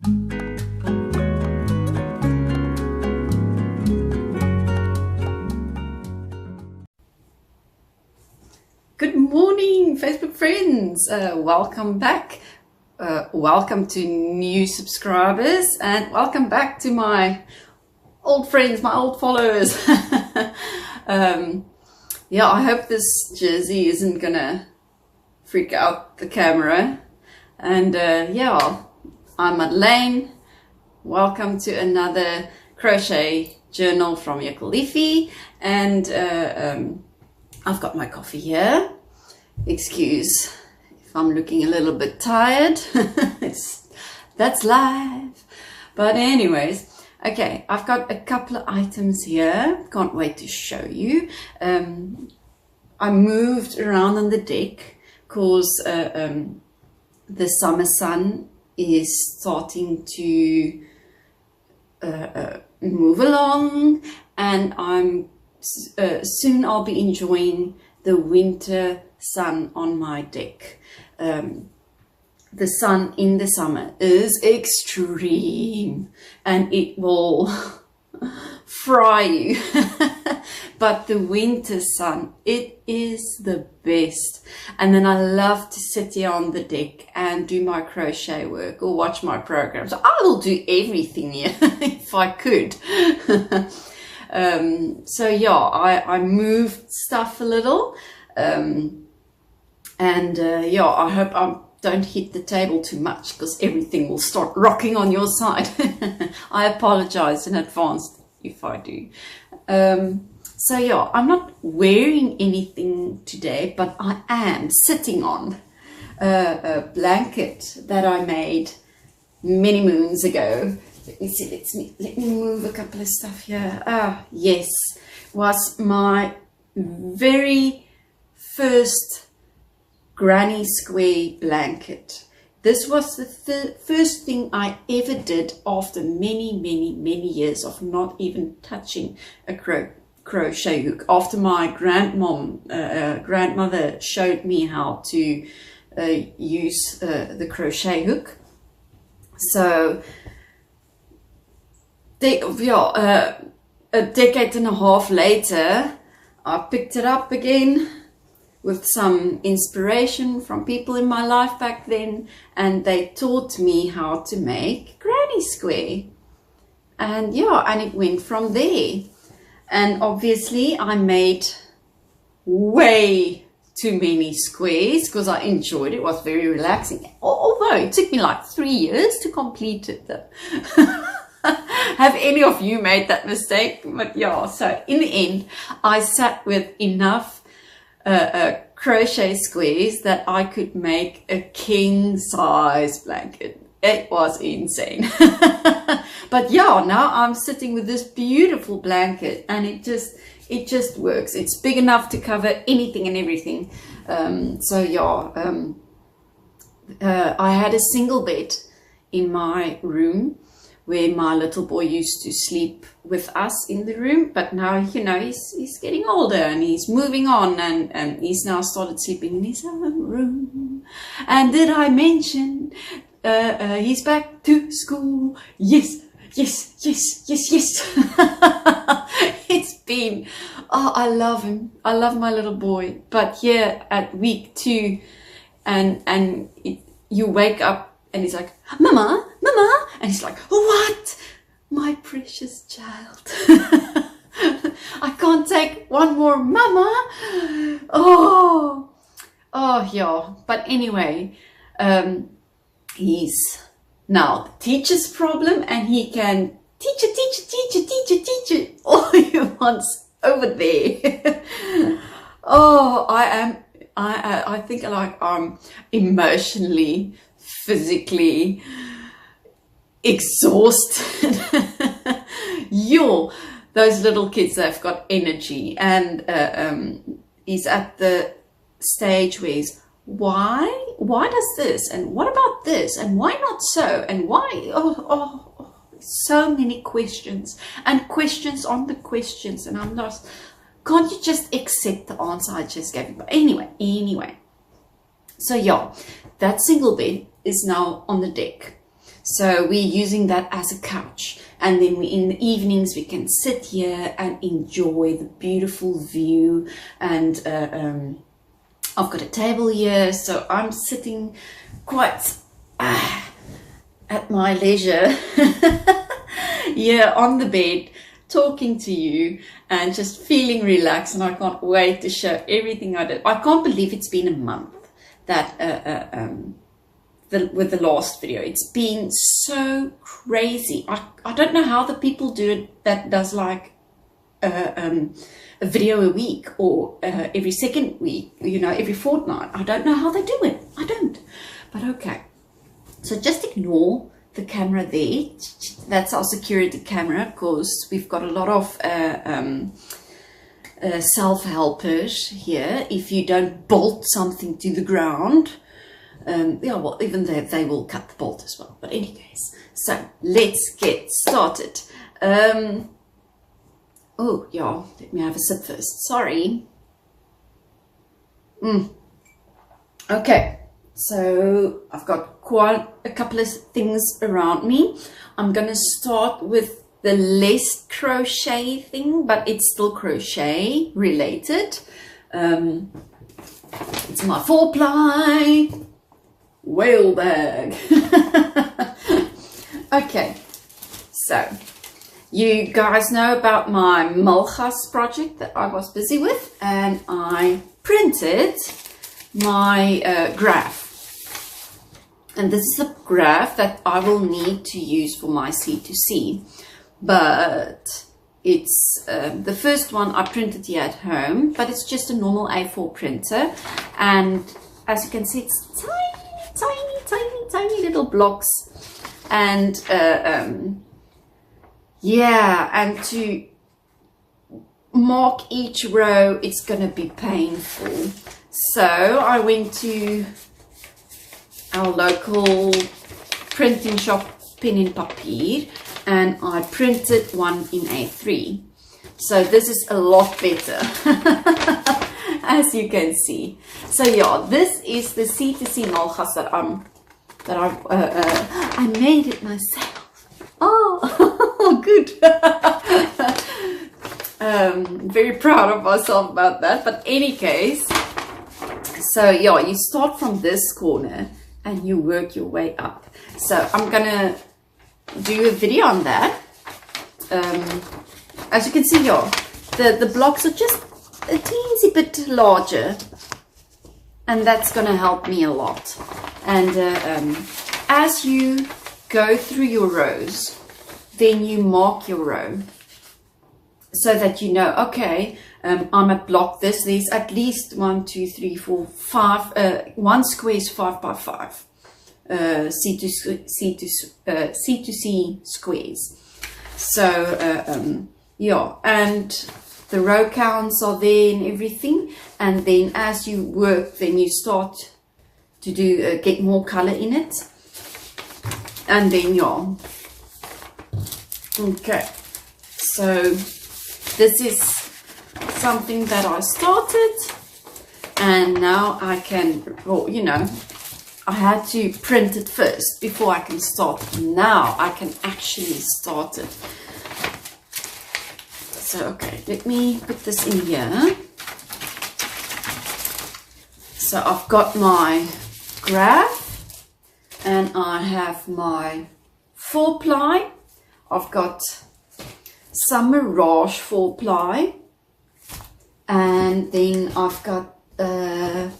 Good morning, Facebook friends. Welcome back. Welcome to new subscribers, and welcome back to my old friends, my old followers. Yeah, I hope this jersey isn't gonna freak out the camera. And yeah, I'm Madeleine. Welcome to another crochet journal from Yakalifi, and I've got my coffee here. Excuse if I'm looking a little bit tired. That's live. But anyways, okay, I've got a couple of items here. Can't wait to show you. I moved around on the deck because the summer sun is starting to move along, and soon I'll be enjoying the winter sun on my deck. The sun in the summer is extreme and it will fry you. But the winter sun, it is the best. And then I love to sit here on the deck and do my crochet work or watch my programs. I will do everything here if I could. So yeah, I moved stuff a little, and yeah, I hope I don't hit the table too much because everything will start rocking on your side. I apologize in advance if I do. So yeah, I'm not wearing anything today, but I am sitting on a blanket that I made many moons ago. Let me see, let me move a couple of stuff here. Ah, yes, was my very first granny square blanket. This was the first thing I ever did after many years of not even touching a crochet hook. After my grandmother showed me how to use the crochet hook. So a decade and a half later, I picked it up again with some inspiration from people in my life back then, and they taught me how to make granny square. And yeah, and it went from there. And obviously I made way too many squares because I enjoyed it. It was very relaxing, although it took me like 3 years to complete it though. Have any of you made that mistake? But yeah, so in the end, I sat with enough crochet squares that I could make a king size blanket. It was insane. But yeah, now I'm sitting with this beautiful blanket, and it just works. It's big enough to cover anything and everything. So yeah, I had a single bed in my room where my little boy used to sleep with us in the room, but now, you know, he's getting older and he's moving on, and he's now started sleeping in his own room. And did I mention he's back to school? Yes. It's been, oh, I love him. I love my little boy. But here at week 2, and you wake up and he's like, Mama, and he's like, what? My precious child. I can't take one more Mama. Oh yeah. But anyway, he's now the teacher's problem, and he can teach it all he wants over there. Oh, I think like I'm emotionally, physically exhausted. Those little kids, they've got energy, and he's at the stage where he's, why does this, and what about this, and why not so, and why, so many questions and questions on the questions, and I'm not, can't you just accept the answer I just gave you? But anyway, so yeah, that single bed is now on the deck. So we're using that as a couch. And then in the evenings, we can sit here and enjoy the beautiful view. And I've got a table here, so I'm sitting quite at my leisure here on the bed, talking to you and just feeling relaxed. And I can't wait to show everything I did. I can't believe it's been a month that with the last video. It's been so crazy. I don't know how the people do it that does like a video a week or every second week, you know, every fortnight. I don't know how they do it. I don't. But okay. So just ignore the camera there. That's our security camera, because we've got a lot of self-helpers here. If you don't bolt something to the ground, yeah, well, even though they will cut the bolt as well. But anyways, so let's get started. Oh, yeah, let me have a sip first. Sorry. Okay, so I've got quite a couple of things around me. I'm going to start with the less crochet thing, but it's still crochet related. It's my 4-ply whale bag. Okay, so you guys know about my witmalgas project that I was busy with, and I printed my graph. And this is a graph that I will need to use for my C2C, but it's the first one I printed here at home, but it's just a normal A4 printer, and as you can see, it's tiny little blocks, and yeah, and to mark each row, it's gonna be painful. So I went to our local printing shop, Pen and Papier, and I printed one in A3. So this is a lot better, as you can see. So yeah, this is the C2C witmalgas that I made it myself. Oh, good. Very proud of myself about that. But any case, so yeah, you start from this corner and you work your way up. So I'm gonna do a video on that. As you can see here, the blocks are just a teensy bit larger, and that's gonna help me a lot. And as you go through your rows, then you mark your row so that you know, okay, I'm at block this. There's at least 1, 2, 3, 4, 5. One square is 5 by 5. C2C squares. So yeah, and the row counts are there and everything. And then as you work, then you start to do get more color in it. And then yeah. Okay, so this is something that I started, and now I can, well, you know, I had to print it first before I can start. Now I can actually start it. So okay, let me put this in here. So I've got my graph, and I have my 4-ply. I've got some Mirage 4-ply, and then I've got the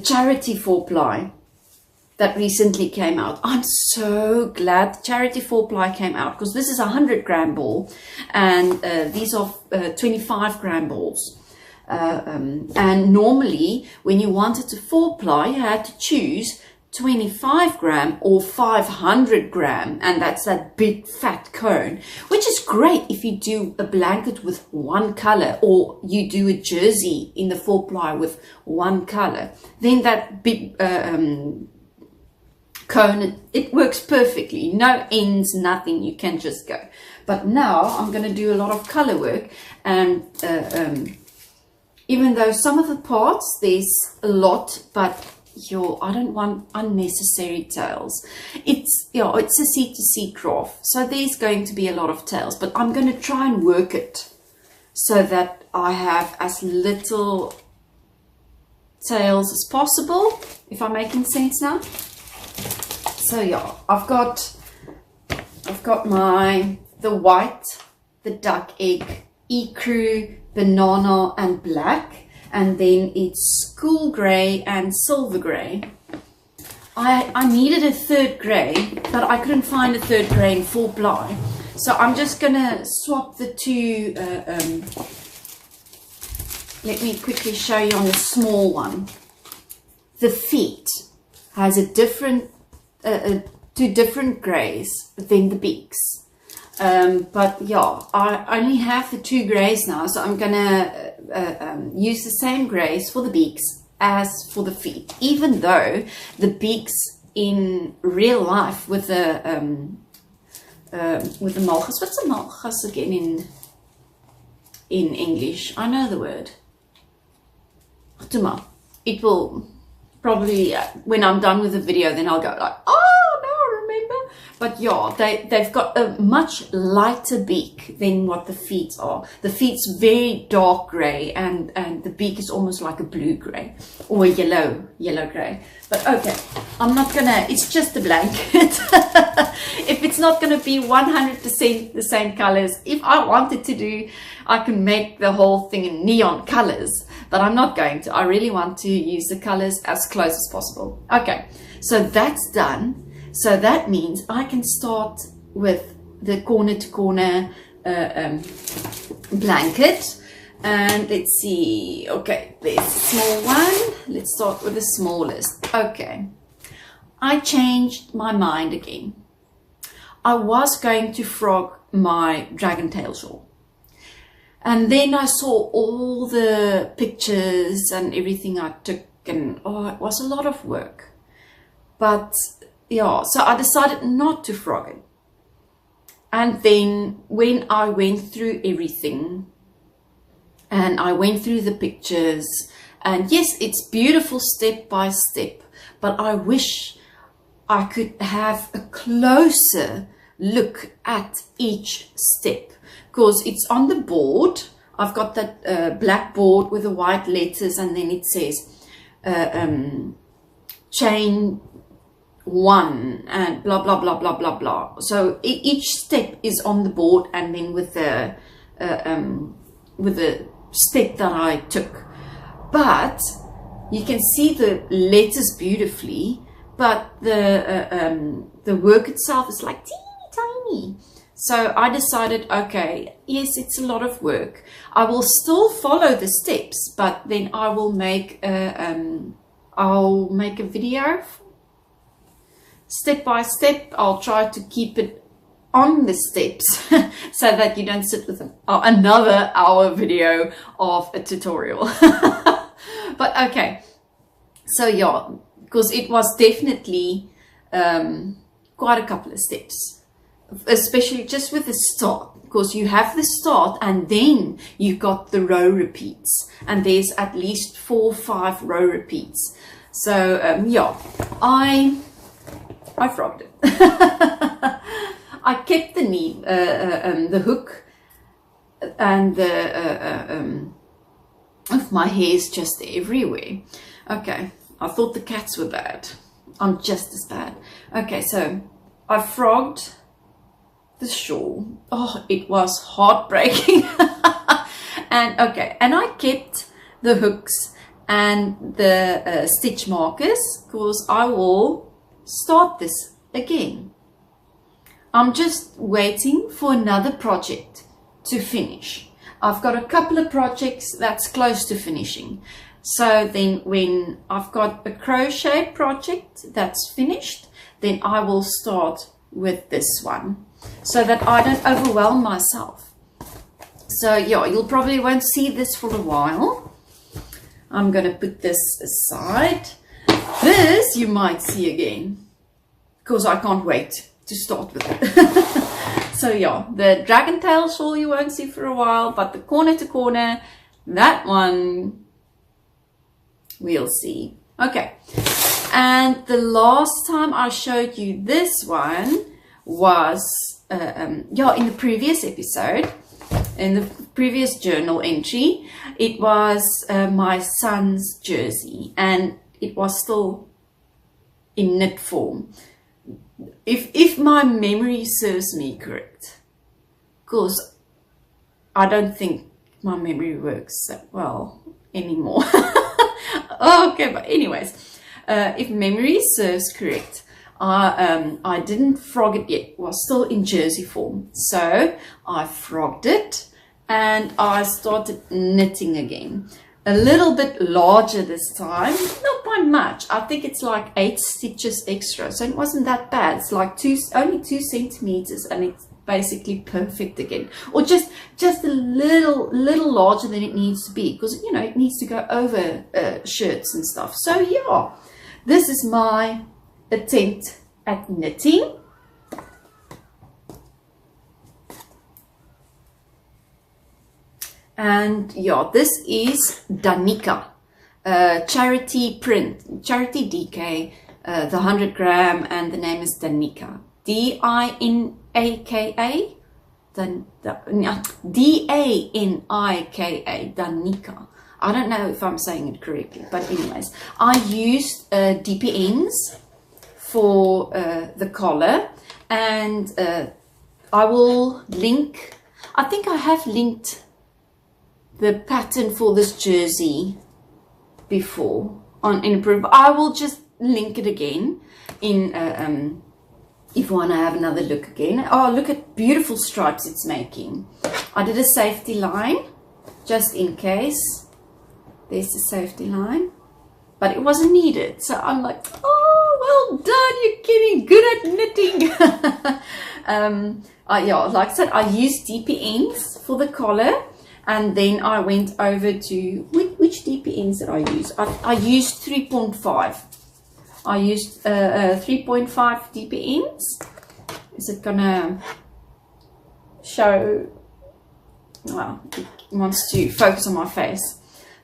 Charity 4-ply that recently came out. I'm so glad the Charity 4-ply came out, because this is a 100-gram ball, and these are 25-gram balls. And normally, when you wanted to 4-ply, you had to choose 25-gram or 500-gram, and that's that big fat cone, which is great if you do a blanket with one color, or you do a jersey in the 4-ply with one color. Then that big cone, it works perfectly. No ends, nothing. You can just go. But now I'm going to do a lot of color work, and even though some of the parts there's a lot, but I don't want unnecessary tails. It's a C2C craft, so there's going to be a lot of tails, but I'm going to try and work it so that I have as little tails as possible, if I'm making sense now. So yeah, I've got the white, the duck egg, ecru, banana and black, and then it's school grey and silver grey. I needed a third grey, but I couldn't find a third grey in full ply, so I'm just gonna swap the two. Let me quickly show you on the small one. The feet has a different two different greys than the beaks. But yeah, I only have the two greys now, so I'm gonna use the same greys for the beaks as for the feet, even though the beaks in real life with the malgas. What's a malgas again in English? I know the word. It will probably, when I'm done with the video, then I'll go like, oh, now I remember. But yeah, they've got a much lighter beak than what the feet are. The feet's very dark grey, and the beak is almost like a blue grey or a yellow grey. But okay, I'm not gonna, it's just a blanket. If it's not gonna be 100% the same colors, if I wanted to do, I can make the whole thing in neon colors, but I'm not going to. I really want to use the colors as close as possible. Okay, so that's done. So that means I can start with the corner to corner blanket. And let's see. Okay, there's a small one. Let's start with the smallest. Okay, I changed my mind again. I was going to frog my dragontail shawl. And then I saw all the pictures and everything I took, and oh, it was a lot of work. But yeah, so I decided not to frog it. And then when I went through everything, and I went through the pictures, and yes, it's beautiful step by step, but I wish I could have a closer look at each step, because it's on the board. I've got that black board with the white letters, and then it says chain 1 and blah blah blah blah blah blah. So each step is on the board, and then with the step that I took. But you can see the letters beautifully, but the work itself is like teeny tiny. So I decided, okay, yes, it's a lot of work. I will still follow the steps, but then I will make I'll make a video step by step. I'll try to keep it on the steps so that you don't sit with another hour video of a tutorial. But okay, so yeah, because it was definitely quite a couple of steps, especially just with the start, because you have the start and then you got the row repeats, and there's at least 4 or 5 row repeats. So yeah, I frogged it. I kept the knee, the hook, and the my hair's just everywhere. Okay, I thought the cats were bad. I'm just as bad. Okay, so I frogged the shawl. Oh, it was heartbreaking. And okay, and I kept the hooks and the stitch markers, because I will start this again. I'm just waiting for another project to finish. I've got a couple of projects that's close to finishing. So then when I've got a crochet project that's finished, then I will start with this one, so that I don't overwhelm myself. So yeah, you'll probably won't see this for a while. I'm going to put this aside. This you might see again, because I can't wait to start with it. So yeah, the dragontail shawl you won't see for a while, but the corner to corner, that one we'll see. Okay, And the last time I showed you this one was in the previous episode, in the previous journal entry. It was my son's jersey, and it was still in knit form. If my memory serves me correct, because I don't think my memory works that well anymore. Okay, but anyways, if memory serves correct, I didn't frog it yet. It was still in jersey form, so I frogged it and I started knitting again. A little bit larger this time, not by much. I think it's like 8 stitches extra, so it wasn't that bad. It's like only 2 centimeters, and it's basically perfect again. Or just a little larger than it needs to be, because you know it needs to go over shirts and stuff. So yeah, this is my attempt at knitting. And yeah, this is Danica, charity print, charity DK, the 100 gram, and the name is Danica, D-I-N-A-K-A, D-A-N-I-K-A, Danica. I don't know if I'm saying it correctly, but anyways, I used DPNs for the collar, and I will link, I think I have linked the pattern for this jersey before on Improve. I will just link it again in if you want to have another look again. Oh, look at beautiful stripes it's making. I did a safety line just in case. There's the safety line, but it wasn't needed, so I'm like, oh, well done, you're getting good at knitting. Yeah, like I said, I used DPNs for the collar. And then I went over to, which DPNs did I use? I used 3.5. I used 3.5 DPNs. Is it gonna show? Well, it wants to focus on my face.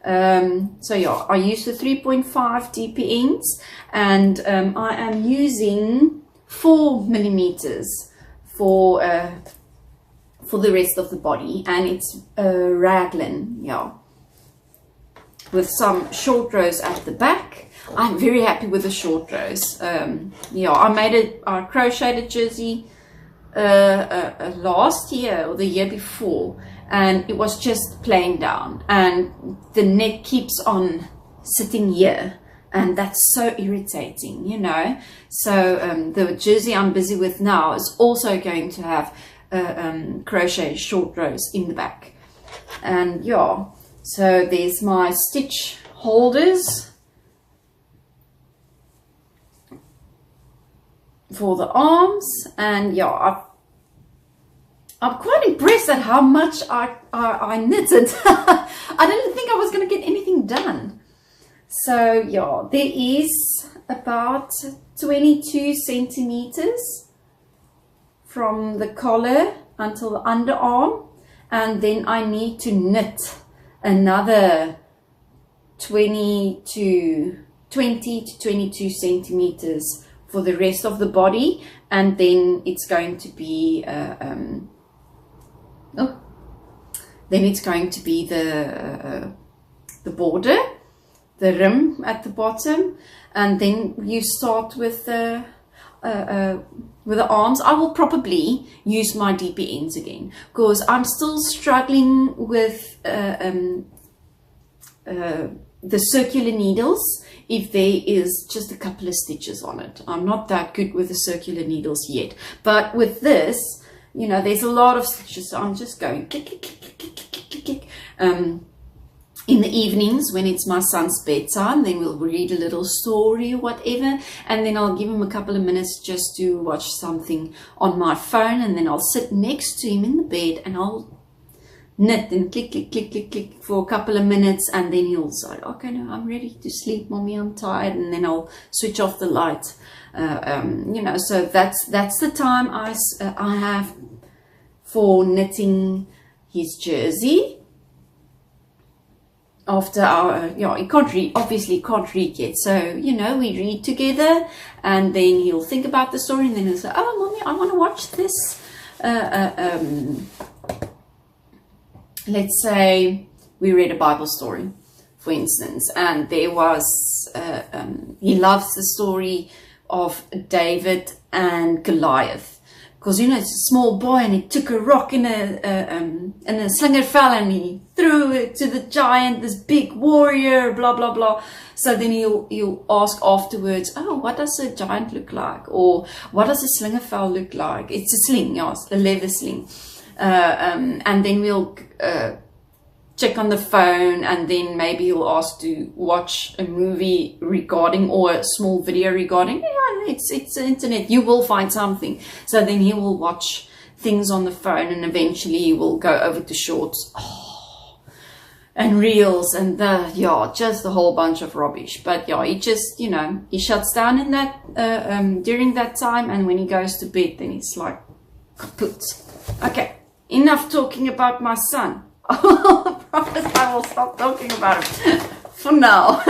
So yeah, I used the 3.5 DPNs, and I am using 4 millimeters for the rest of the body, and it's raglan, yeah, with some short rows at the back. I'm very happy with the short rows. Yeah, I crocheted a jersey last year or the year before, and it was just plain down, and the neck keeps on sitting here, and that's so irritating, you know. So the jersey I'm busy with now is also going to have crochet short rows in the back. And yeah, so there's my stitch holders for the arms, and yeah, I'm quite impressed at how much I knitted. I didn't think I was going to get anything done. So yeah, there is about 22 centimeters from the collar until the underarm, and then I need to knit another 20 to 22 centimeters for the rest of the body, and then it's going to be then it's going to be the border, the rim at the bottom, and then you start with the arms. I will probably use my DPNs again, because I'm still struggling with the circular needles if there is just a couple of stitches on it. I'm not that good with the circular needles yet, but with this, you know, there's a lot of stitches, so I'm just going click, click, click, click, click, click, click, click. In the evenings when it's my son's bedtime, then we'll read a little story or whatever, and then I'll give him a couple of minutes just to watch something on my phone, and then I'll sit next to him in the bed and I'll knit and click, click, click, click, click for a couple of minutes, and then he'll say, okay, no, I'm ready to sleep, mommy, I'm tired, and then I'll switch off the light. You know, so that's the time I have for knitting his jersey. after our, he can't read, obviously can't read yet. So, we read together, and then he'll think about the story, and then he'll say, oh, Mommy, I want to watch this. Let's say we read a Bible story, for instance, and there was, he loves the story of David and Goliath. Because, it's a small boy, and he took a rock in a slinger fell, and he threw it to the giant, this big warrior, blah, blah, blah. So then he'll ask afterwards, oh, what does a giant look like? Or what does a slinger fell look like? It's a sling, yes, a leather sling. And then we'll check on the phone, and then maybe he'll ask to watch a movie regarding, or a small video regarding, it's the internet, you will find something. So then he will watch things on the phone, and eventually he will go over to shorts and reels, and just a whole bunch of rubbish. But he just, he shuts down in that during that time, and when he goes to bed, then it's like kaput. Okay, enough talking about my son. I promise I will stop talking about him for now.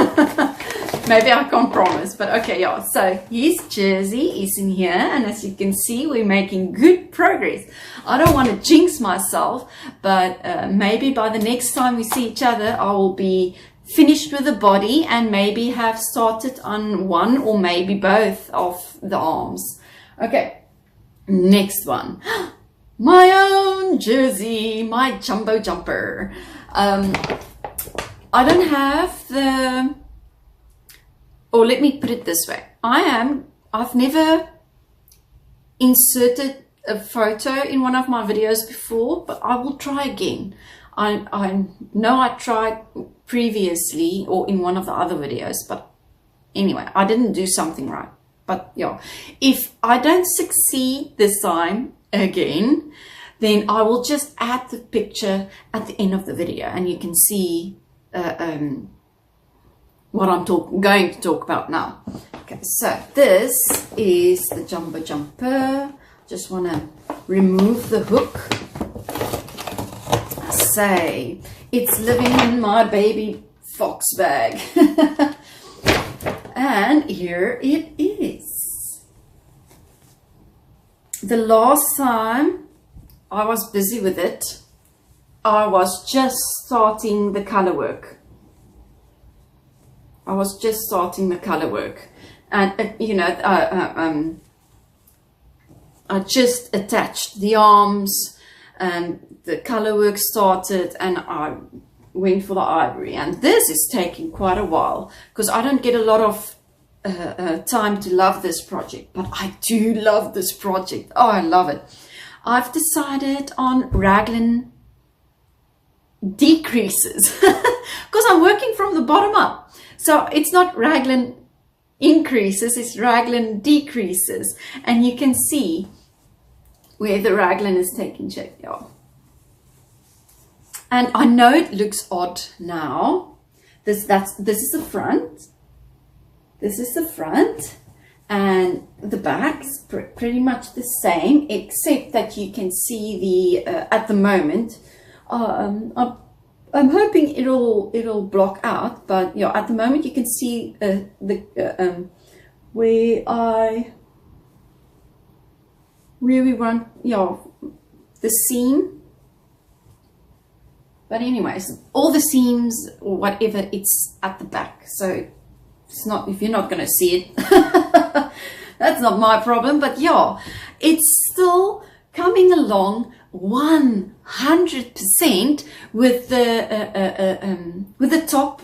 Maybe I can't promise, but okay, so his jersey is in here, and as you can see, we're making good progress. I don't want to jinx myself, but maybe by the next time we see each other, I will be finished with the body, and maybe have started on one or maybe both of the arms. Okay, next one. My own jersey, my jumbo jumper. I don't have the, or let me put it this way. I've never inserted a photo in one of my videos before, but I will try again. I know I tried previously, or in one of the other videos, but anyway, I didn't do something right. But if I don't succeed this time again, then I will just add the picture at the end of the video, and you can see what I'm going to talk about now. Okay, so this is the jumbo jumper. Just want to remove the hook. Say it's living in my baby fox bag. And here it is. The last time I was busy with it, I was just starting the color work. And I just attached the arms, and the color work started, and I went for the ivory. And this is taking quite a while, because I don't get a lot of time to love this project, but I do love this project. Oh, I love it. I've decided on raglan decreases because I'm working from the bottom up. So it's not raglan increases, it's raglan decreases. And you can see where the raglan is taking shape. Yeah. And I know it looks odd now. This is the front. This is the front, and the back is pretty much the same, except that you can see the at the moment. I'm hoping it'll block out, but at the moment you can see where we want the seam. But anyways, all the seams or whatever, it's at the back, so it's not, if you're not going to see it, that's not my problem. But it's still coming along 100% with the top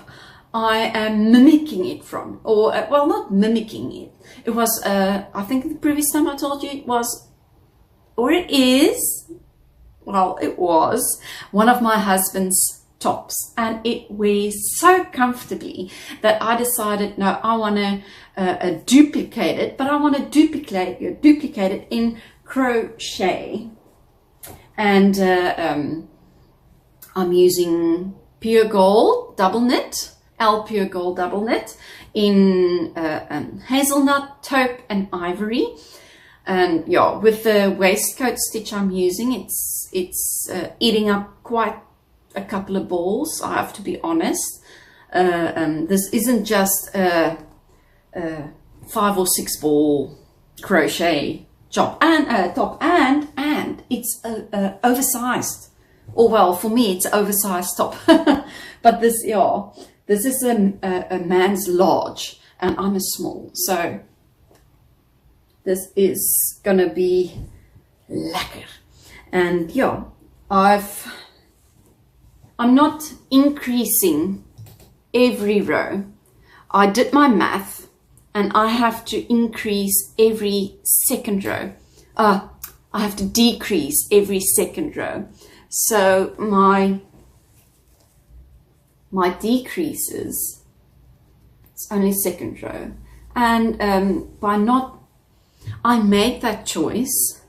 I am mimicking it from, or well, not mimicking it. It was I think the previous time I told you it was, or it is, well, it was one of my husband's tops, and it wears so comfortably that I decided, no, I want to duplicate it, but I want to duplicate it in crochet. And I'm using pure gold double knit, pure gold double knit in hazelnut, taupe and ivory. And with the waistcoat stitch I'm using, it's eating up quite a couple of balls, I have to be honest. This isn't just a 5 or 6 ball crochet top, and it's oversized. Or well, for me, it's oversized top. But this, yeah, this is a man's large, and I'm a small, so this is gonna be lekker. And yeah, I'm not increasing every row. I did my math, and I have to increase every second row. I have to decrease every second row. So my decreases, it's only second row. And I made that choice.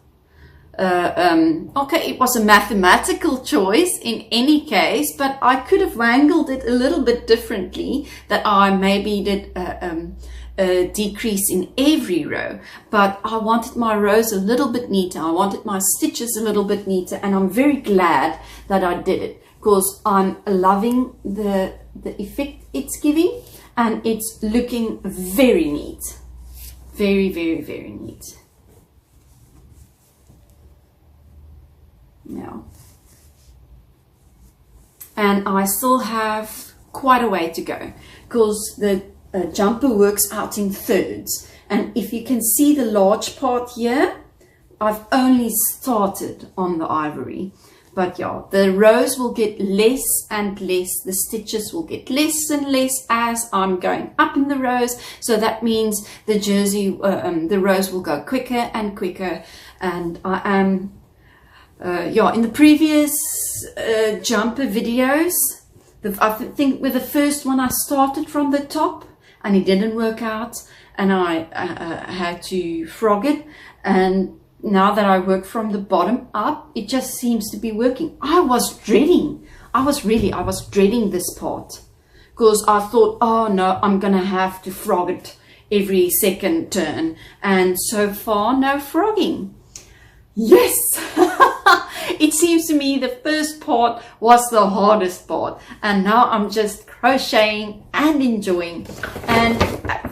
Okay, it was a mathematical choice in any case, but I could have wangled it a little bit differently, that I maybe did a decrease in every row, but I wanted my rows a little bit neater. I wanted my stitches a little bit neater, and I'm very glad that I did it, because I'm loving the effect it's giving, and it's looking very neat. Very, very, very neat. Now, and I still have quite a way to go, because the jumper works out in thirds, and if you can see the large part here, I've only started on the ivory. But yeah, the rows will get less and less, the stitches will get less and less as I'm going up in the rows. So that means the jersey, the rows will go quicker and quicker. And I am in the previous jumper videos, I think with the first one I started from the top and it didn't work out, and I had to frog it, and now that I work from the bottom up, it just seems to be working. I was dreading this part, because I thought, oh no, I'm gonna have to frog it every second turn, and so far no frogging. Yes. It seems to me the first part was the hardest part, and now I'm just crocheting and enjoying. And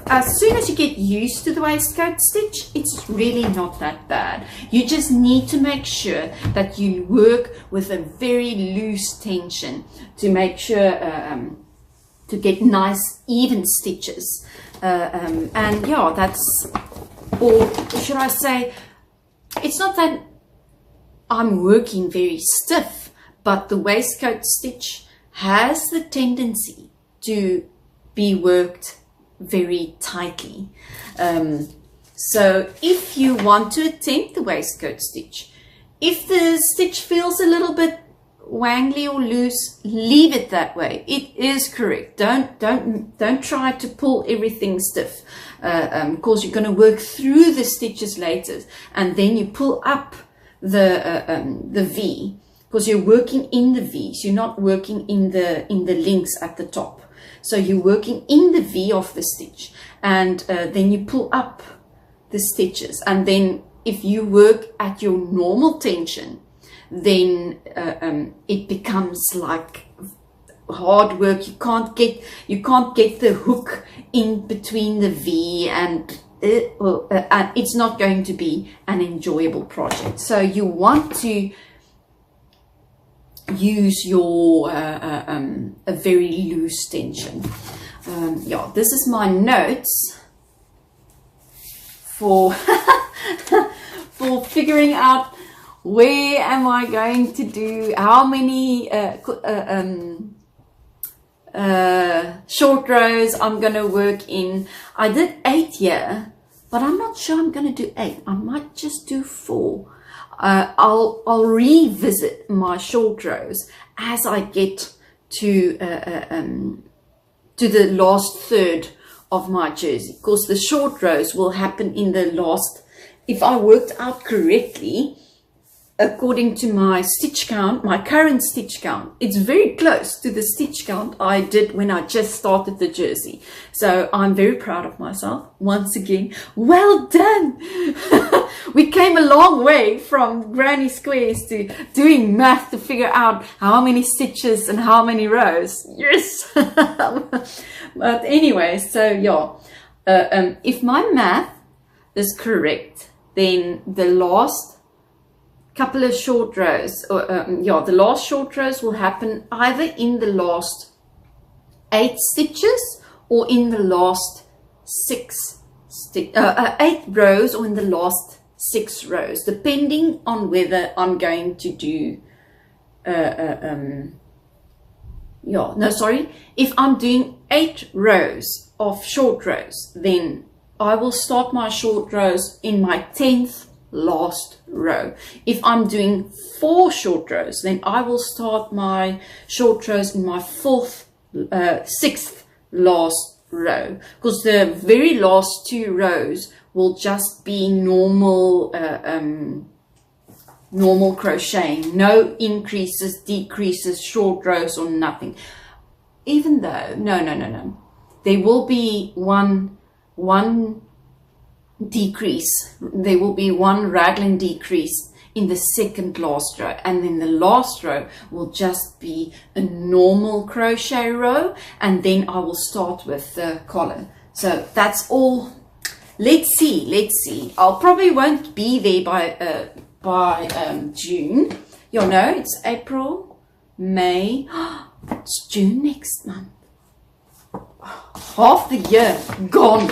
as soon as you get used to the waistcoat stitch, it's really not that bad. You just need to make sure that you work with a very loose tension to make sure to get nice even stitches. And yeah, that's, or should I say, it's not that I'm working very stiff, but the waistcoat stitch has the tendency to be worked very tightly. So if you want to attempt the waistcoat stitch, if the stitch feels a little bit wangly or loose, leave it that way. It is correct. Don't try to pull everything stiff, because you're going to work through the stitches later, and then you pull up the V, because you're working in the V's. You're not working in the links at the top. So you're working in the V of the stitch, and then you pull up the stitches, and then if you work at your normal tension, then it becomes like hard work. You can't get the hook in between the V, and it's not going to be an enjoyable project. So you want to use your a very loose tension. Yeah, this is my notes for for figuring out where am I going to do how many short rows I'm going to work in. I did 8 here, but I'm not sure I'm going to do 8. I might just do 4. I'll revisit my short rows as I get to the last third of my jersey. Of course, the short rows will happen in the last. If I worked out correctly, according to my stitch count, my current stitch count, it's very close to the stitch count I did when I just started the jersey. So I'm very proud of myself. Once again, well done. We came a long way from granny squares to doing math to figure out how many stitches and how many rows. Yes. But anyway, so yeah, if my math is correct, then the last couple of short rows, the last short rows will happen either in the last 8 stitches or in the last 8 rows or in the last 6 rows, depending on whether I'm going to do if I'm doing 8 rows of short rows, then I will start my short rows in my 10th last row. If I'm doing 4 short rows, then I will start my short rows in my 6th last row, because the very last 2 rows will just be normal normal crocheting, no increases, decreases, short rows or nothing. Even though no, there will be one decrease, there will be one raglan decrease in the second last row, and then the last row will just be a normal crochet row, and then I will start with the collar. So that's all. Let's see. I'll probably won't be there by June. You know, it's April, May. It's June next month. Half the year gone.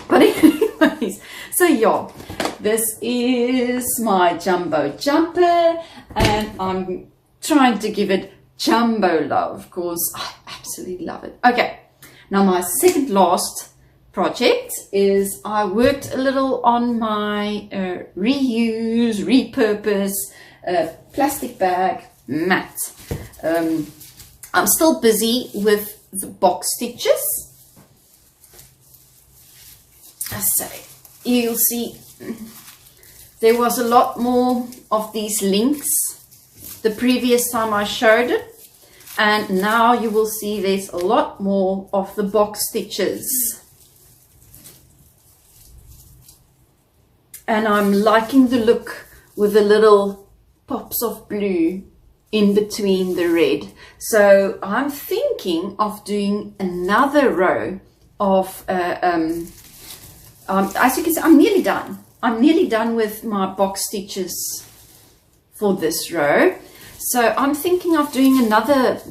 But anyways, so yeah, this is my jumbo jumper, and I'm trying to give it jumbo love because I absolutely love it. Okay, now my second last project is I worked a little on my repurpose plastic bag mat. I'm still busy with the box stitches. So you'll see there was a lot more of these links the previous time I showed it, and now you will see there's a lot more of the box stitches. And I'm liking the look with the little pops of blue in between the red. So I'm thinking of doing another row of, as you can see, I'm nearly done. I'm nearly done with my box stitches for this row. So I'm thinking of doing another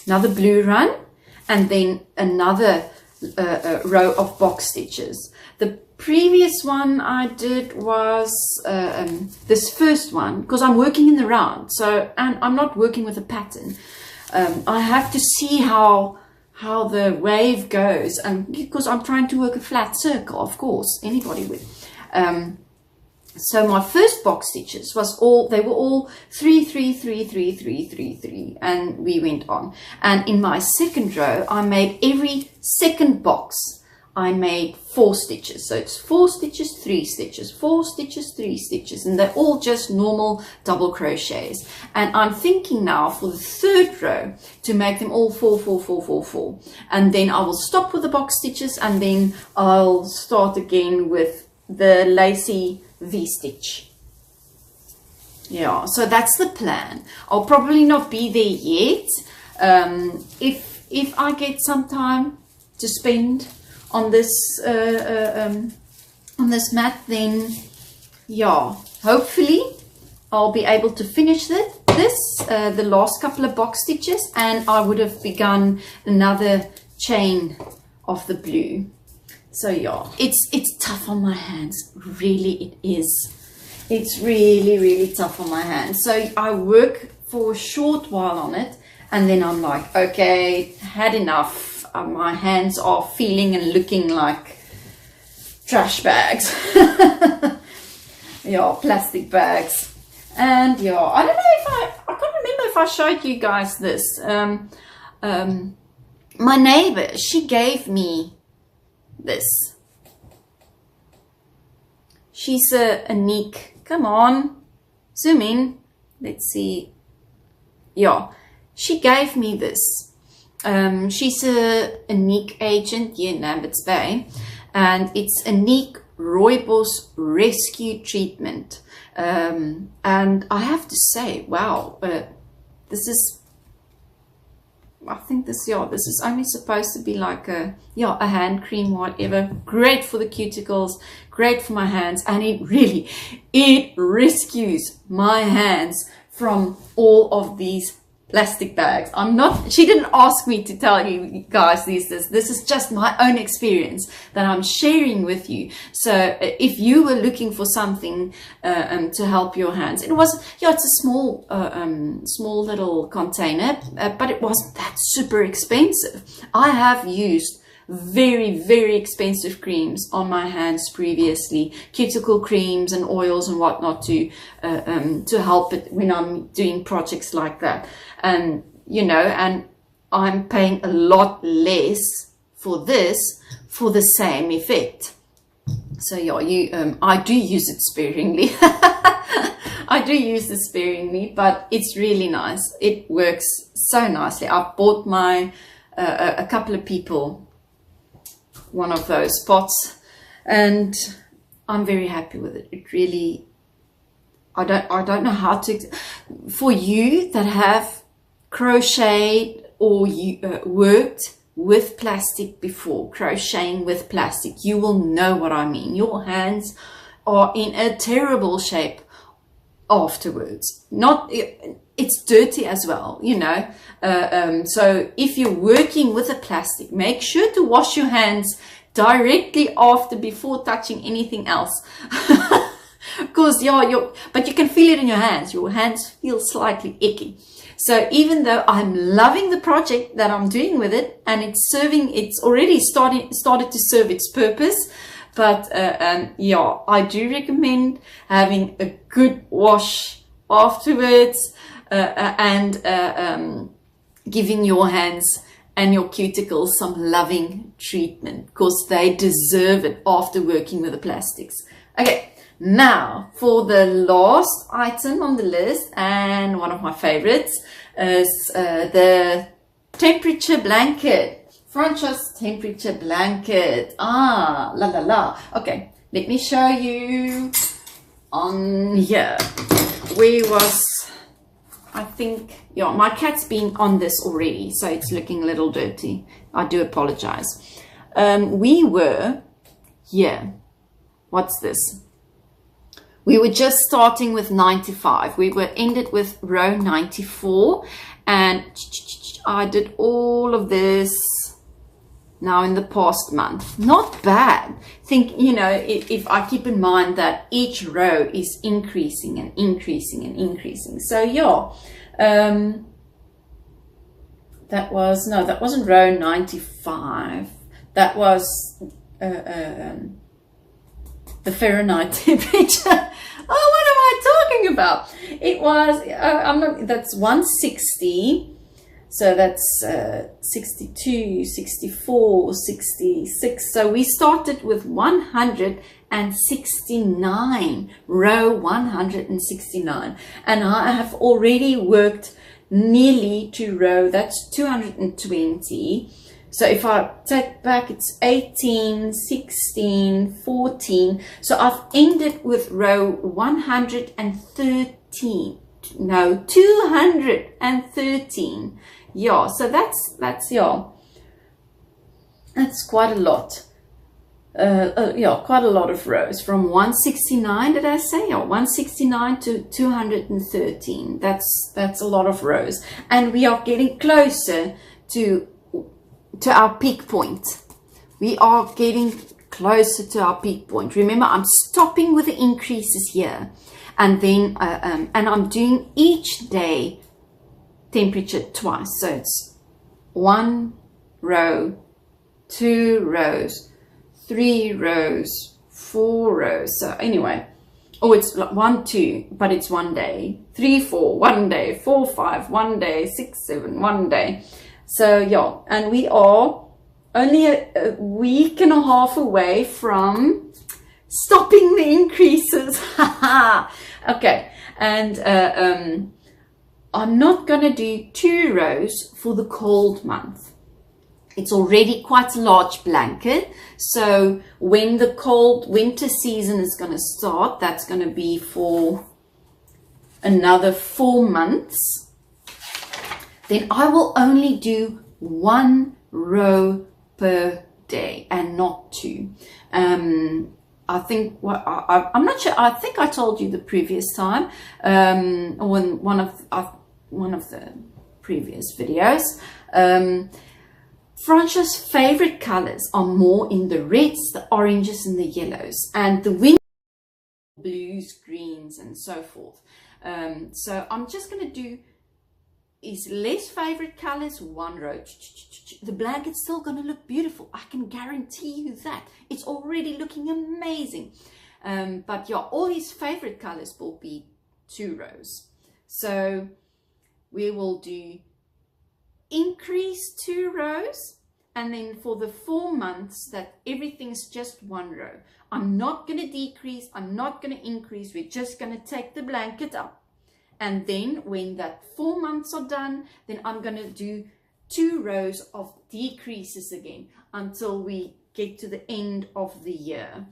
blue run, and then another row of box stitches. The previous one I did was this first one, because I'm working in the round, so, and I'm not working with a pattern. I have to see how the wave goes, and because I'm trying to work a flat circle, of course, anybody would. So my first box stitches they were all 3, 3, 3, 3, 3, 3, 3, and we went on. And in my second row, I made every second box, I made 4 stitches. So it's 4 stitches, 3 stitches, 4 stitches, 3 stitches, and they're all just normal double crochets. And I'm thinking now for the third row to make them all 4, 4, 4, 4, 4. And then I will stop with the box stitches, and then I'll start again with the lacy V-stitch. Yeah, so that's the plan. I'll probably not be there yet. If I get some time to spend on this mat, then yeah, hopefully I'll be able to finish the last couple of box stitches, and I would have begun another chain of the blue. So yeah, it's tough on my hands, really it is. It's really tough on my hands. So I work for a short while on it, and then I'm like, okay, had enough. My hands are feeling and looking like trash bags. Yeah, plastic bags. And yeah, I don't know if I can't remember if I showed you guys this. My neighbor, she gave me this. She's a Nique Come on, zoom in. Let's see. Yeah, she gave me this. She's a unique agent here in Lambert's Bay, and it's a unique rooibos rescue treatment. And I have to say, wow, this is, I think this is only supposed to be like a hand cream, whatever. Great for the cuticles, great for my hands, and it rescues my hands from all of these plastic bags. She didn't ask me to tell you guys this is just my own experience that I'm sharing with you. So if you were looking for something to help your hands, it's a small little container, but it wasn't that super expensive. I have used very, very expensive creams on my hands previously, cuticle creams and oils and whatnot to help it when I'm doing projects like that. And and I'm paying a lot less for this for the same effect. So I do use it sparingly. I do use it sparingly, but it's really nice. It works so nicely. I've bought a couple of people one of those pots, and I'm very happy with it. It really, I don't know how to, for you that have crocheted or worked with plastic before, crocheting with plastic, you will know what I mean. Your hands are in a terrible shape afterwards. It's dirty as well, so if you're working with a plastic, make sure to wash your hands directly before touching anything else. Because but you can feel it in your hands. Your hands feel slightly icky. So even though I'm loving the project that I'm doing with it, and it's already started to serve its purpose, but I do recommend having a good wash afterwards, and giving your hands and your cuticles some loving treatment, because they deserve it after working with the plastics. Okay, now for the last item on the list, and one of my favorites, is the temperature blanket. Franchas temperature blanket. Okay, let me show you on here. I think, my cat's been on this already, so it's looking a little dirty. I do apologize. We were here. What's this? We were just starting with 95. We were ended with row 94, and I did all of this now in the past month. Not bad. Think, if I keep in mind that each row is increasing and increasing and increasing. So that wasn't row 95. That was the Fahrenheit temperature. Oh, what am I talking about? It was, that's 160. So that's 62, 64, 66. So we started with 169, row 169. And I have already worked nearly to row, that's 220. So if I take back, it's 18, 16, 14. So I've ended with row 113. No, 213. So that's quite a lot. Quite a lot of rows from 169. Did I say? 169 to 213. That's a lot of rows, and we are getting closer to our peak point. We are getting closer to our peak point. Remember, I'm stopping with the increases here. And then, and I'm doing each day temperature twice. So it's 1 row, 2 rows, 3 rows, 4 rows. So anyway, it's 1, 2, but it's 1 day. 3, 4, 1 day. 4, 5, 1 day. 6, 7, 1 day. So and we are only a week and a half away from stopping the increases. Okay, and I'm not going to do 2 rows for the cold month. It's already quite a large blanket, so when the cold winter season is going to start, that's going to be for another 4 months, then I will only do 1 row per day and not 2. I think I'm not sure. I think I told you the previous time, when one of the previous videos. France's favorite colors are more in the reds, the oranges, and the yellows, and the winter blues, greens, and so forth. So I'm just going to do his less favorite colors, 1 row. The blanket's still going to look beautiful. I can guarantee you that. It's already looking amazing. But yeah, all his favorite colors will be 2 rows. So we will do increase 2 rows, and then for the 4 months that everything's just 1 row. I'm not going to decrease, I'm not going to increase, we're just going to take the blanket up, and then when that 4 months are done, then I'm going to do 2 rows of decreases again until we get to the end of the year.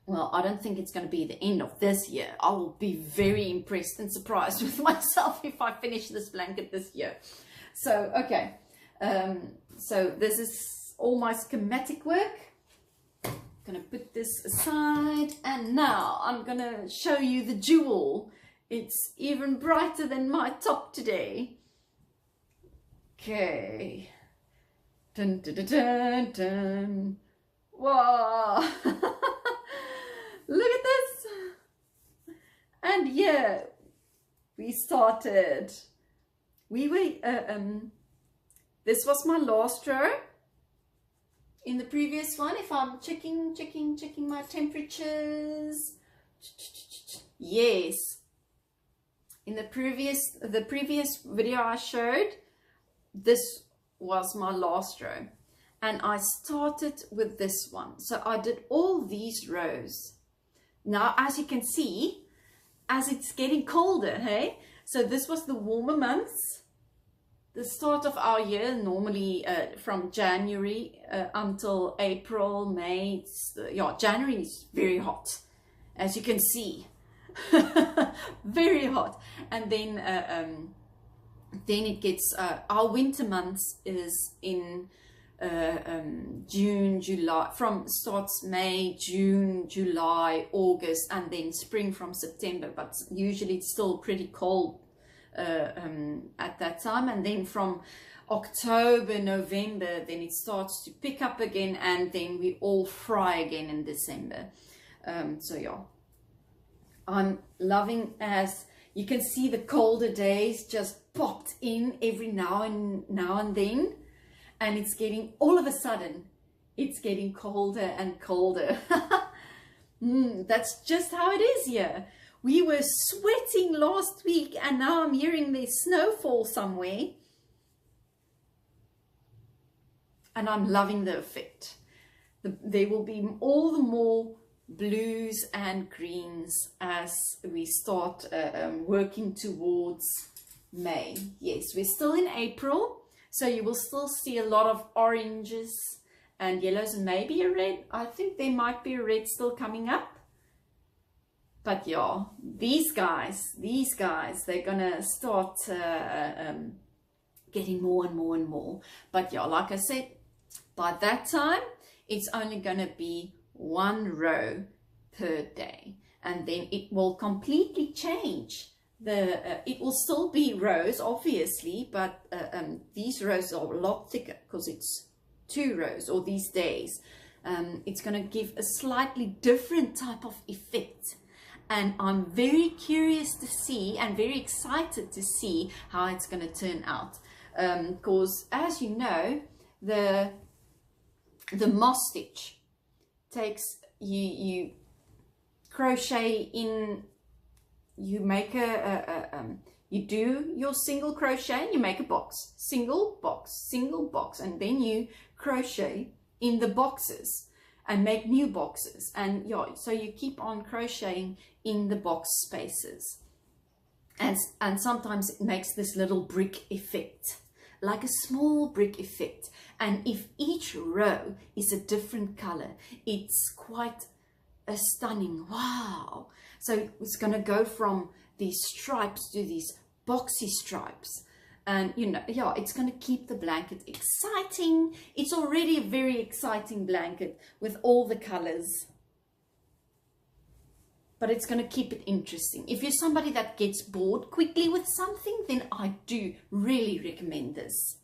Well, I don't think it's going to be the end of this year. I will be very impressed and surprised with myself if I finish this blanket this year. So, okay, so this is all my schematic work. I'm going to put this aside, and now I'm going to show you the jewel. It's even brighter than my top today. Okay. Dun, dun, dun, dun, dun. Wow. Look at this. And yeah, we started. We were, this was my last row in the previous one. If I'm checking my temperatures. Yes. In the previous video I showed, this was my last row. And I started with this one. So I did all these rows. Now, as you can see, as it's getting colder, hey? So this was the warmer months. The start of our year, normally from January until April, May. Yeah, January is very hot, as you can see. Very hot. And then it gets, our winter months is in June, July, starts May, June, July, August, and then spring from September. But usually it's still pretty cold at that time, and then from October, November, then it starts to pick up again, and then we all fry again in December. So yeah, I'm loving, as you can see, the colder days just popped in every now and then, and it's getting, all of a sudden it's getting colder and colder. That's just how it is here. We were sweating last week, and now I'm hearing there's snowfall somewhere. And I'm loving the effect. There will be all the more blues and greens as we start working towards May. Yes, we're still in April, so you will still see a lot of oranges and yellows and maybe a red. I think there might be a red still coming up. But yeah, these guys, they're gonna start getting more and more and more. But yeah, like I said, by that time, it's only gonna be 1 row per day. And then it will completely change. It will still be rows, obviously, but these rows are a lot thicker because it's 2 rows, or these days. It's gonna give a slightly different type of effect. And I'm very curious to see, and very excited to see how it's going to turn out. Because as you know, the moss stitch takes, you crochet in, you make you do your single crochet and you make a box, single box, and then you crochet in the boxes. and make new boxes. And yeah, so you keep on crocheting in the box spaces. And sometimes it makes this little brick effect, like a small brick effect. And if each row is a different color, it's quite a stunning wow. So it's going to go from these stripes to these boxy stripes. And you know, yeah, it's going to keep the blanket exciting. It's already a very exciting blanket with all the colors, but it's going to keep it interesting. If you're somebody that gets bored quickly with something, then I do really recommend this.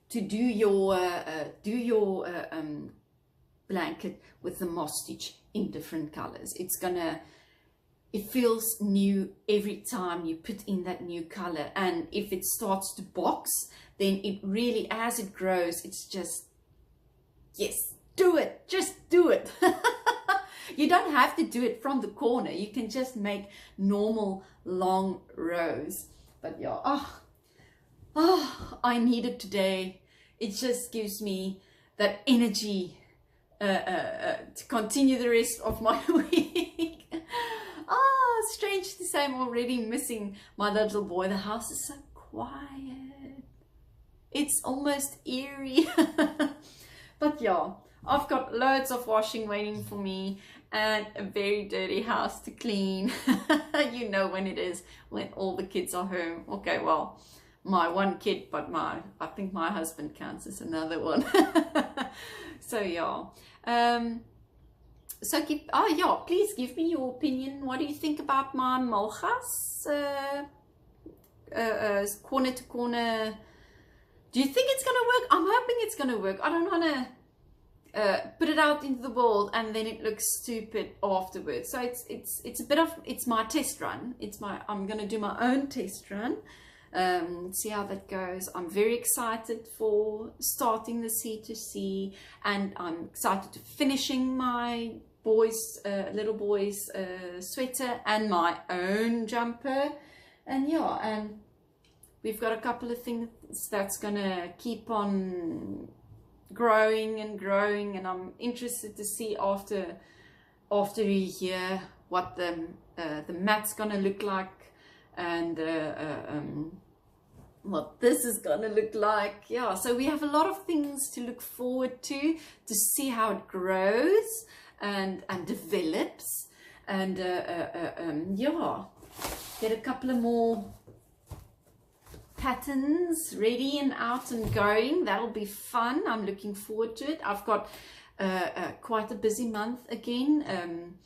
To do your blanket with the moss stitch in different colors. It feels new every time you put in that new color. And if it starts to box, then it really, as it grows, it's just, yes, do it, just do it. You don't have to do it from the corner. You can just make normal long rows. But yeah, I need it today. It just gives me that energy to continue the rest of my week. Strange to say, I'm already missing my little boy. The house is so quiet. It's almost eerie. But yeah, I've got loads of washing waiting for me and a very dirty house to clean. You know when it is, when all the kids are home. Okay, well, my one kid, but I think my husband counts as another one. So yeah. So please give me your opinion. What do you think about my mulgas? Corner to corner. Do you think it's gonna work? I'm hoping it's gonna work. I don't want to put it out into the world and then it looks stupid afterwards. So it's my test run. I'm gonna do my own test run. See how that goes. I'm very excited for starting the C2C, and I'm excited to finishing my little boy's sweater and my own jumper. And yeah, and we've got a couple of things that's gonna keep on growing and growing, and I'm interested to see after a year what the mat's gonna look like, and what this is gonna look like. Yeah, so we have a lot of things to look forward to see how it grows and develops, and yeah, get a couple of more patterns ready and out and going. That'll be fun. I'm looking forward to it. I've got quite a busy month again.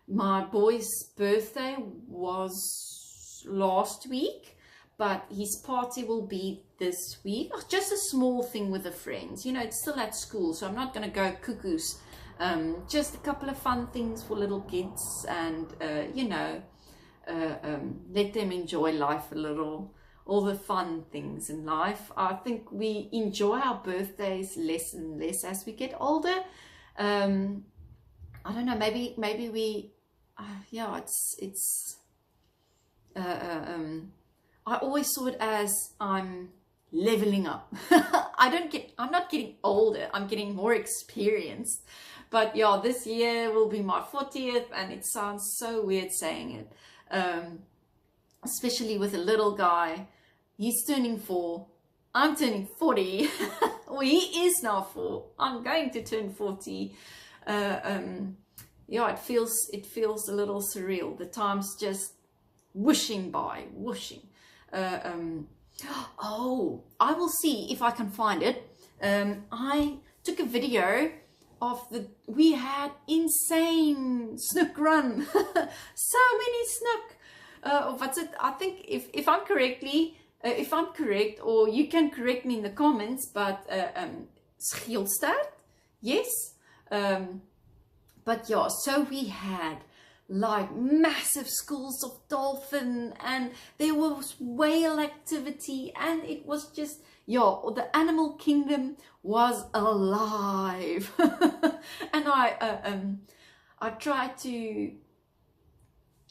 My boy's birthday was last week, but his party will be this week. Just a small thing with the friends. You know, it's still at school, so I'm not going to go cuckoos. Just a couple of fun things for little kids, and you know, let them enjoy life a little. All the fun things in life. I think we enjoy our birthdays less and less as we get older. I don't know, maybe we, yeah, I always saw it as I'm leveling up. I'm not getting older, I'm getting more experienced. But yeah, this year will be my 40th, and it sounds so weird saying it. Especially with a little guy. He's turning 4. I'm turning 40. Well, he is now 4. I'm going to turn 40. Yeah, it feels a little surreal. The time's just whooshing by, whooshing. Oh, I will see if I can find it. I took a video of we had insane snook run. So many snook. What's it? I think if I'm correct, or you can correct me in the comments, but Schielstad, yes. But yeah, so we had like massive schools of dolphin, and there was whale activity, and it was just, yeah, the animal kingdom was alive. And I tried to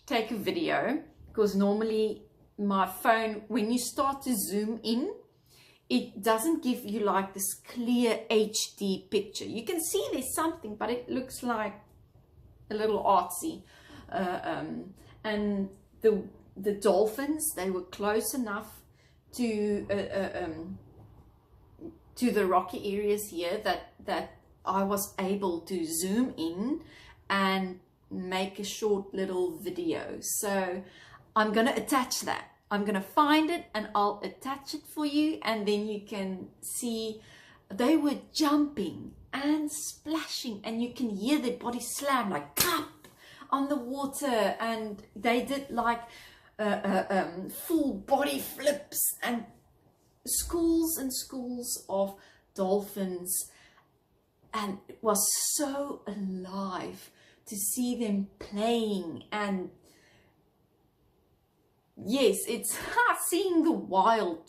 take a video, because normally my phone, when you start to zoom in, it doesn't give you like this clear HD picture. You can see there's something, but it looks like a little artsy. And the dolphins, they were close enough to the rocky areas here that I was able to zoom in and make a short little video. So I'm going to attach that. I'm going to find it and I'll attach it for you, and then you can see they were jumping and splashing, and you can hear their body slam like cup on the water, and they did like full body flips, and schools and schools of dolphins, and it was so alive to see them playing. And yes, it's seeing the wild,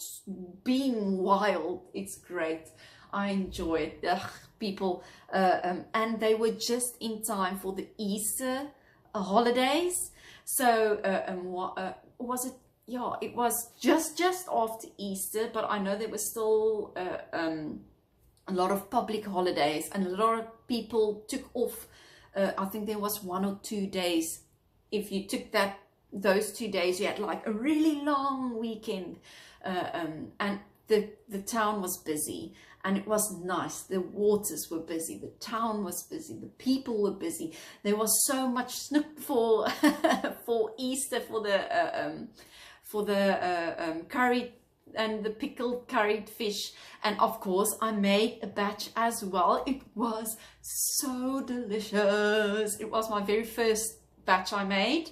being wild. It's great. I enjoy it. Ugh, people, and they were just in time for the Easter holidays. So, what was it? Yeah, it was just after Easter, but I know there was still a lot of public holidays, and a lot of people took off. I think there was 1 or 2 days. If you took those 2 days, you had like a really long weekend, and the town was busy, and it was nice. The waters were busy, the town was busy, the people were busy. There was so much snook for for Easter, for the curry and the pickled curried fish. And of course I made a batch as well. It was so delicious. It was my very first batch I made.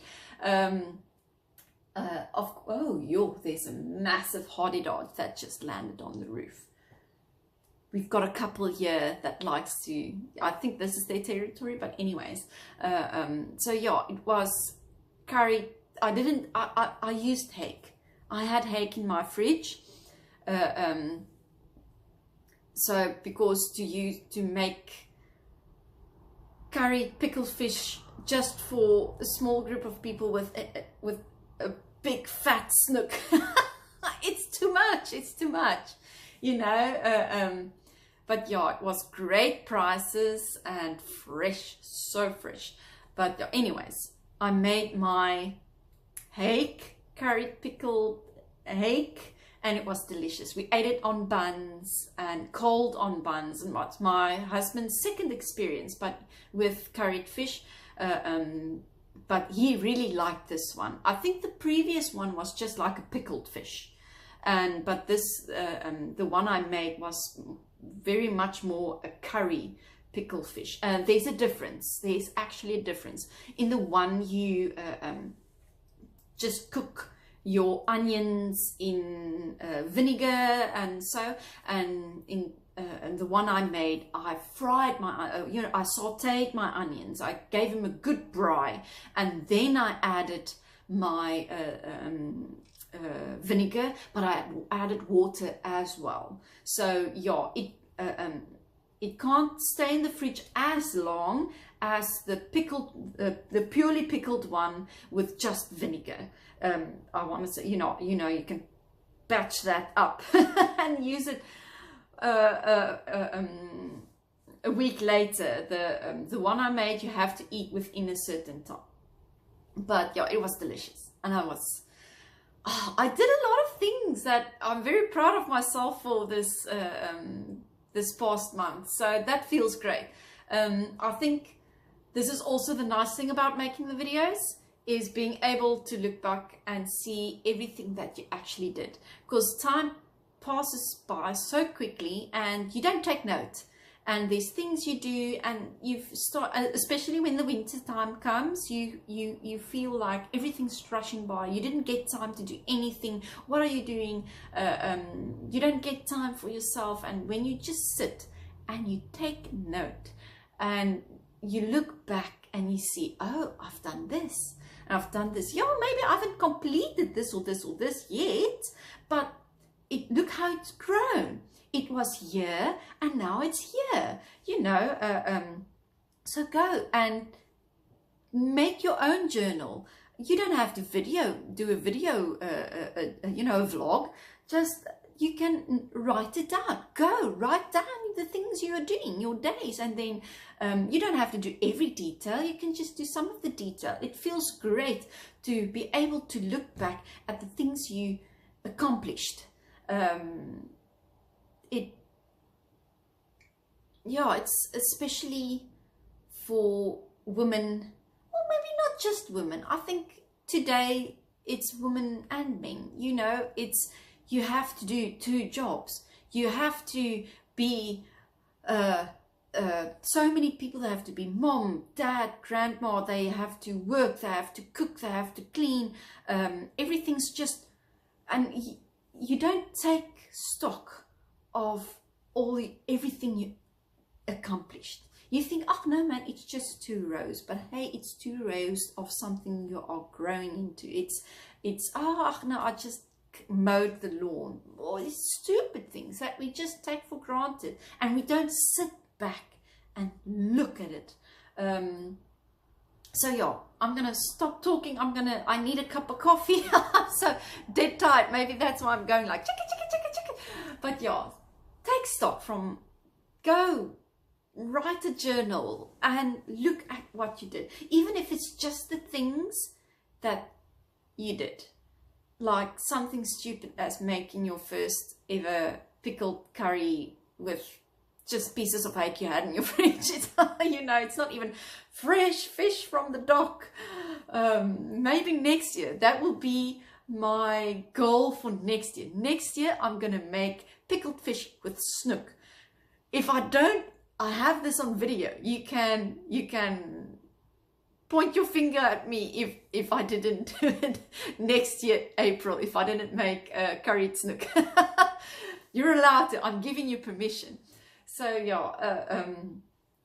There's a massive hodidod that just landed on the roof. We've got a couple here that likes to, I think this is their territory, but anyways, so yeah, it was curry. I used hake. I had hake in my fridge. So because to make curry pickled fish just for a small group of people with a big fat snook, it's too much, you know. But yeah, it was great prices and fresh, so fresh. But yeah, anyways, I made my hake, curried pickled hake, and it was delicious. We ate it on buns and cold on buns, and what's my husband's second experience, but with curried fish. But he really liked this one. I think the previous one was just like a pickled fish, but this the one I made was very much more a curry pickled fish. And there's a difference. There's actually a difference. In the one you just cook your onions in vinegar and in the one I made, I fried my, I sauteed my onions. I gave them a good braai, and then I added my vinegar, but I added water as well. So yeah, it can't stay in the fridge as long as the pickled, the purely pickled one with just vinegar. I want to say, you know, you can batch that up and use it a week later. The one I made, you have to eat within a certain time. But yeah, it was delicious, and I did a lot of things that I'm very proud of myself for this this past month. So that feels great. I think this is also the nice thing about making the videos, is being able to look back and see everything that you actually did, because time passes by so quickly and you don't take note, and there's things you do, and especially when the winter time comes, you feel like everything's rushing by. You didn't get time to do anything. What are you doing? You don't get time for yourself. And when you just sit and you take note and you look back and you see, oh, I've done this and I've done this. Yeah, maybe I haven't completed this or this or this yet, but look how it's grown. It was here and now it's here, you know. So go and make your own journal. You don't have to do a video, you know, a vlog. Just you can write it down. Go write down the things you are doing, your days, and then you don't have to do every detail. You can just do some of the detail. It feels great to be able to look back at the things you accomplished. It's especially for women, or maybe not just women. I think today it's women and men. You know, you have to do 2 jobs. You have to be so many people. They have to be mom, dad, grandma. They have to work. They have to cook. They have to clean. Everything's just, and you don't take stock of everything you accomplished. You think, oh no man, it's just 2 rows, but hey, it's 2 rows of something you are growing into. It's oh no, I just mowed the lawn. All these stupid things that we just take for granted, and we don't sit back and look at it. So yeah, I'm gonna stop talking. I need a cup of coffee. I'm so dead tired. Maybe that's why I'm going like chicka chicka chicka chicka. But yeah, take stock from, go write a journal and look at what you did, even if it's just the things that you did, like something stupid as making your first ever pickled curry with just pieces of hake you had in your fridge. You know, it's not even fresh fish from the dock. Maybe next year that will be my goal for next year. Next year I'm gonna make pickled fish with snook. If I don't, I have this on video. You can point your finger at me if I didn't do it next year, April, if I didn't make curried snook. You're allowed to. I'm giving you permission. So yeah,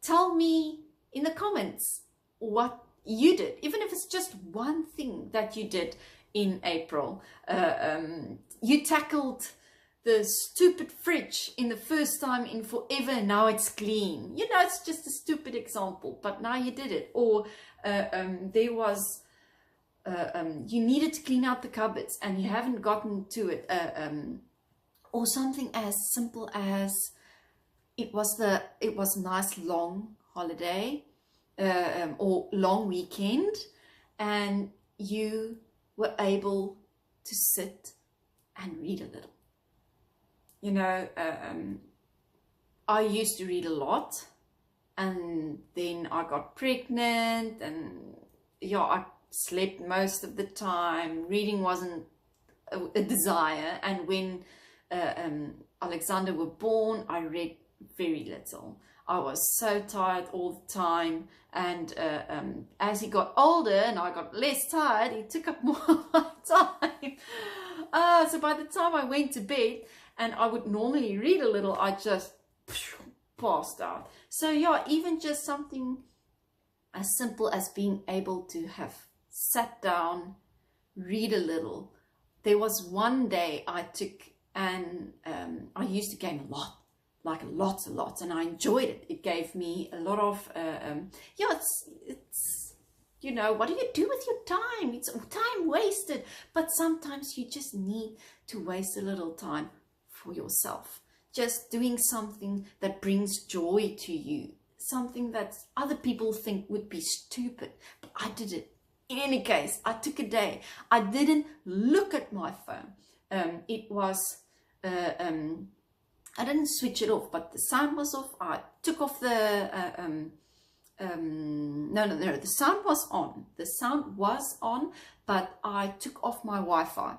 tell me in the comments what you did, even if it's just one thing that you did in April. You tackled the stupid fridge in the first time in forever, and now it's clean. You know, it's just a stupid example, but now you did it. Or there was you needed to clean out the cupboards and you haven't gotten to it. Or something as simple as it was a nice long holiday or long weekend, and you were able to sit and read a little. You know, I used to read a lot, and then I got pregnant, and yeah, I slept most of the time. Reading wasn't a desire, and when Alexander was born, I read very little. I was so tired all the time, and as he got older and I got less tired, he took up more of my time. So by the time I went to bed and I would normally read a little, I just passed out. So yeah, even just something as simple as being able to have sat down, read a little. There was one day I took, and I used to game a lot. Like lots, and I enjoyed it. It gave me a lot of it's you know, what do you do with your time? It's time wasted, but sometimes you just need to waste a little time for yourself, just doing something that brings joy to you, something that other people think would be stupid, but I did it in any case. I took a day. I didn't look at my phone. It was I didn't switch it off, but the sound was off. I took off the no, the sound was on. The sound was on, but I took off my Wi-Fi.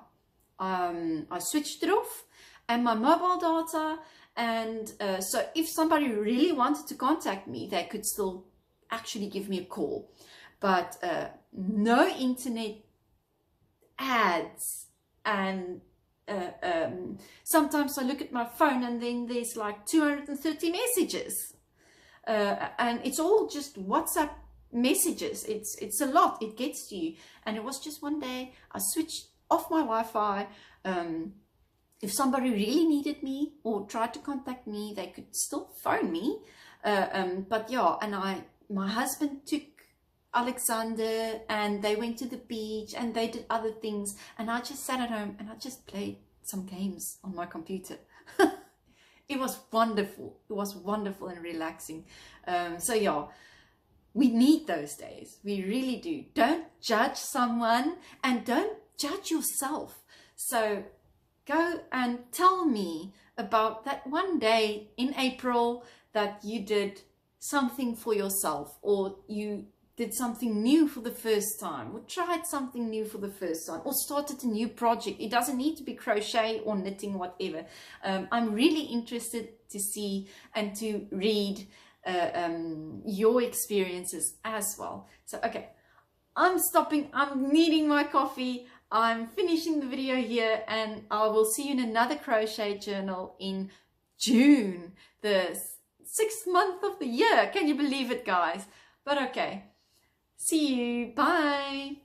I switched it off, and my mobile data, and so if somebody really wanted to contact me, they could still actually give me a call, but no internet ads. And sometimes I look at my phone and then there's like 230 messages, and it's all just WhatsApp messages. It's a lot. It gets to you. And it was just one day I switched off my Wi-Fi. If somebody really needed me or tried to contact me, they could still phone me. But yeah, and my husband took Alexander and they went to the beach and they did other things, and I just sat at home and I just played some games on my computer. It was wonderful. It was wonderful and relaxing. So yeah, we need those days. We really do. Don't judge someone and don't judge yourself. So go and tell me about that one day in April that you did something for yourself, or you did something new for the first time, or tried something new for the first time, or started a new project. It doesn't need to be crochet or knitting, whatever. I'm really interested to see and to read your experiences as well. So, okay, I'm stopping. I'm needing my coffee. I'm finishing the video here, and I will see you in another crochet journal in June, the 6th month of the year. Can you believe it, guys? But okay. See you. Bye.